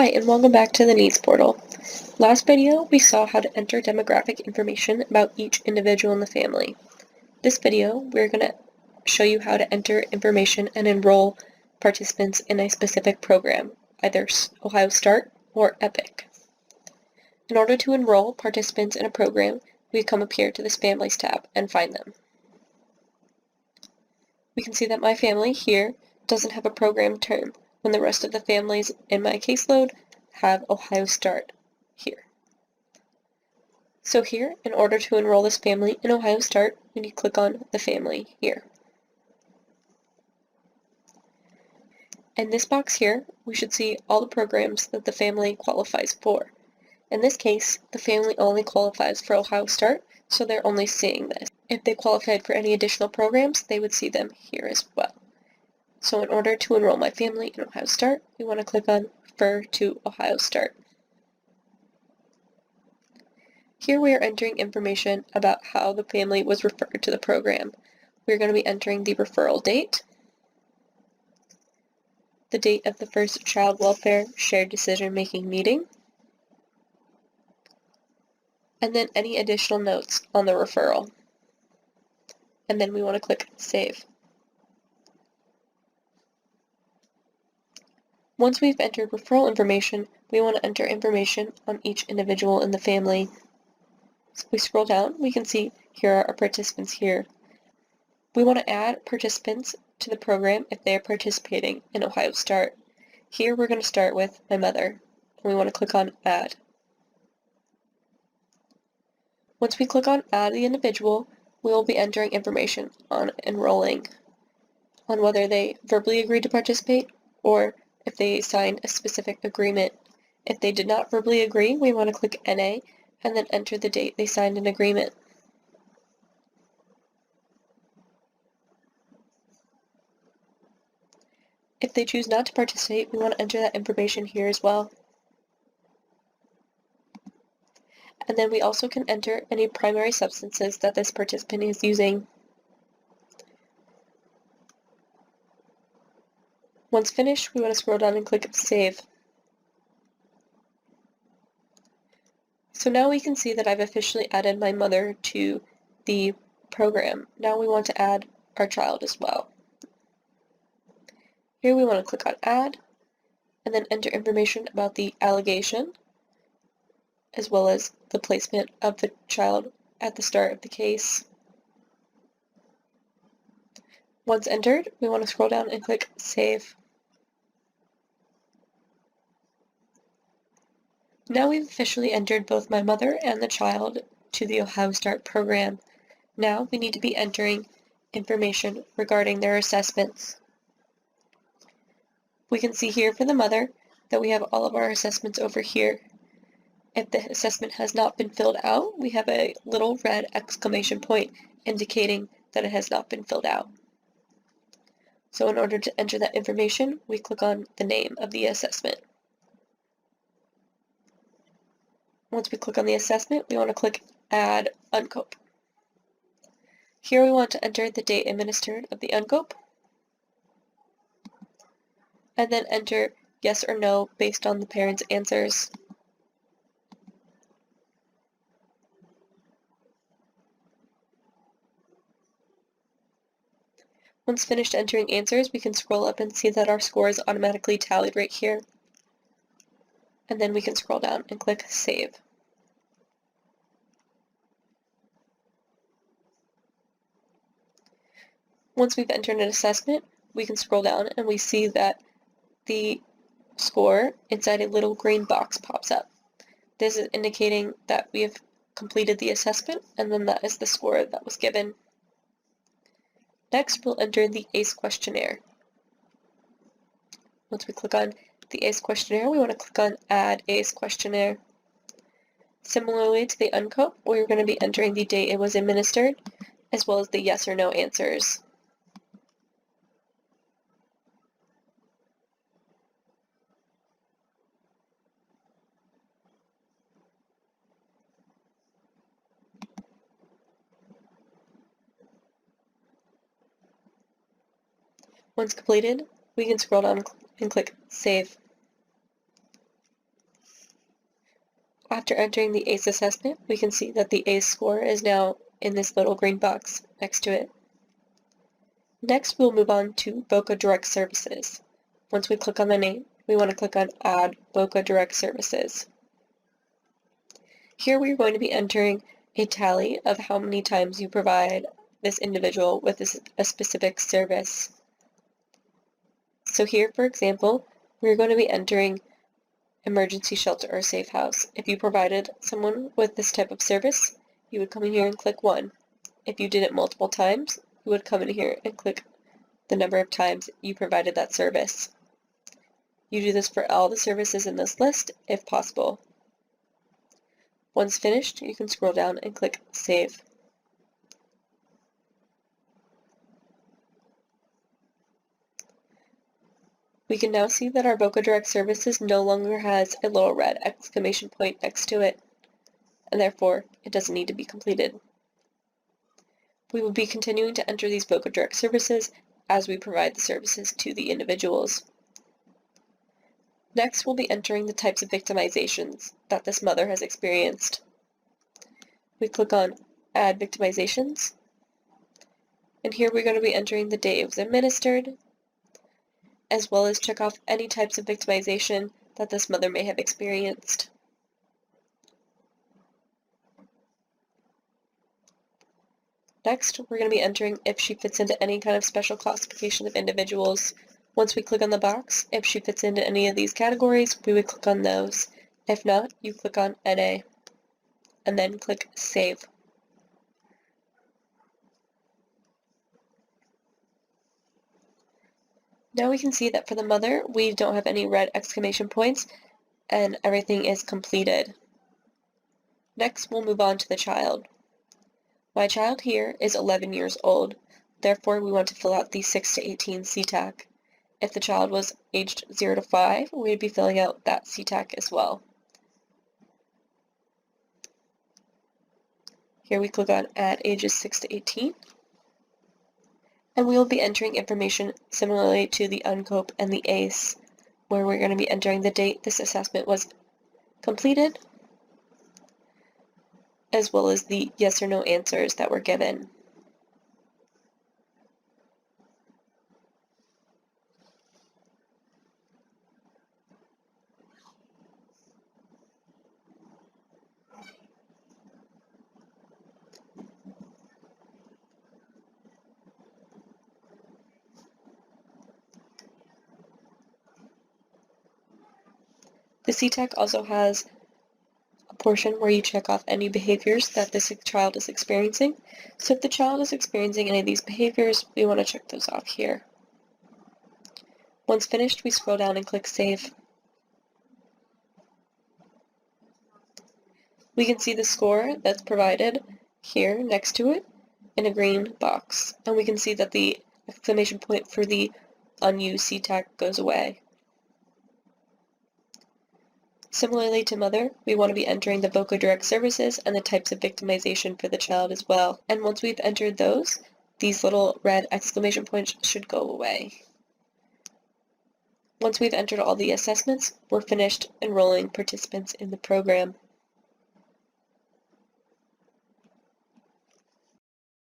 Hi, and welcome back to the Needs Portal. Last video, we saw how to enter demographic information about each individual in the family. This video, we're going to show you how to enter information and enroll participants in a specific program, either Ohio Start or EPIC. In order to enroll participants in a program, we come up here to this Families tab and find them. We can see that my family here doesn't have a program term, when the rest of the families in my caseload have Ohio Start here. So here, in order to enroll this family in Ohio Start, we need to click on the family here. In this box here, we should see all the programs that the family qualifies for. In this case, the family only qualifies for Ohio Start, so they're only seeing this. If they qualified for any additional programs, they would see them here as well. So in order to enroll my family in Ohio Start, we want to click on Refer to Ohio Start. Here we are entering information about how the family was referred to the program. We're going to be entering the referral date, the date of the first Child Welfare Shared Decision-Making meeting, and then any additional notes on the referral. And then we want to click Save. Once we've entered referral information, we want to enter information on each individual in the family. So if we scroll down, we can see here are our participants here. We want to add participants to the program if they are participating in Ohio Start. Here we're going to start with my mother, and we want to click on Add. Once we click on Add the individual, we will be entering information on enrolling, on whether they verbally agreed to participate or if they signed a specific agreement. If they did not verbally agree, we want to click NA and then enter the date they signed an agreement. If they choose not to participate, we want to enter that information here as well. And then we also can enter any primary substances that this participant is using. Once finished, we want to scroll down and click Save. So now we can see that I've officially added my mother to the program. Now we want to add our child as well. Here we want to click on Add, and then enter information about the allegation, as well as the placement of the child at the start of the case. Once entered, we want to scroll down and click Save. Now we've officially entered both my mother and the child to the Ohio Start program. Now we need to be entering information regarding their assessments. We can see here for the mother that we have all of our assessments over here. If the assessment has not been filled out, we have a little red exclamation point indicating that it has not been filled out. So in order to enter that information, we click on the name of the assessment. Once we click on the assessment, we want to click Add Uncope. Here we want to enter the date administered of the uncope, and then enter yes or no based on the parents' answers. Once finished entering answers, we can scroll up and see that our score is automatically tallied right here. And then we can scroll down and click Save. Once we've entered an assessment, we can scroll down and we see that the score inside a little green box pops up. This is indicating that we have completed the assessment, and then that is the score that was given. Next, we'll enter the ACE questionnaire. Once we click on the ACE questionnaire, we want to click on Add ACE questionnaire. Similarly to the uncope, we're going to be entering the date it was administered, as well as the yes or no answers. Once completed, we can scroll down and click Save. After entering the ACE assessment, we can see that the ACE score is now in this little green box next to it. Next, we'll move on to Boca Direct Services. Once we click on the name, we want to click on Add Boca Direct Services. Here we're going to be entering a tally of how many times you provide this individual with a specific service. So here, for example, we're going to be entering emergency shelter or safe house. If you provided someone with this type of service, you would come in here and click 1. If you did it multiple times, you would come in here and click the number of times you provided that service. You do this for all the services in this list, if possible. Once finished, you can scroll down and click Save. We can now see that our Boca Direct Services no longer has a little red exclamation point next to it, and therefore it doesn't need to be completed. We will be continuing to enter these Boca Direct Services as we provide the services to the individuals. Next, we'll be entering the types of victimizations that this mother has experienced. We click on Add Victimizations, and here we're going to be entering the date it was administered, as well as check off any types of victimization that this mother may have experienced. Next, we're going to be entering if she fits into any kind of special classification of individuals. Once we click on the box, if she fits into any of these categories, we would click on those. If not, you click on NA, and then click Save. Now we can see that for the mother, we don't have any red exclamation points, and everything is completed. Next, we'll move on to the child. My child here is 11 years old, therefore we want to fill out the 6 to 18 CTAC. If the child was aged 0 to 5, we'd be filling out that CTAC as well. Here we click on Add Ages 6 to 18, and we will be entering information similarly to the UNCOPE and the ACE, where we're going to be entering the date this assessment was completed, as well as the yes or no answers that were given. The CTAC also has a portion where you check off any behaviors that this child is experiencing. So if the child is experiencing any of these behaviors, we want to check those off here. Once finished, we scroll down and click Save. We can see the score that's provided here next to it in a green box, and we can see that the exclamation point for the unused CTAC goes away. Similarly to mother, we want to be entering the Boca Direct Services and the types of victimization for the child as well. And once we've entered those, these little red exclamation points should go away. Once we've entered all the assessments, we're finished enrolling participants in the program.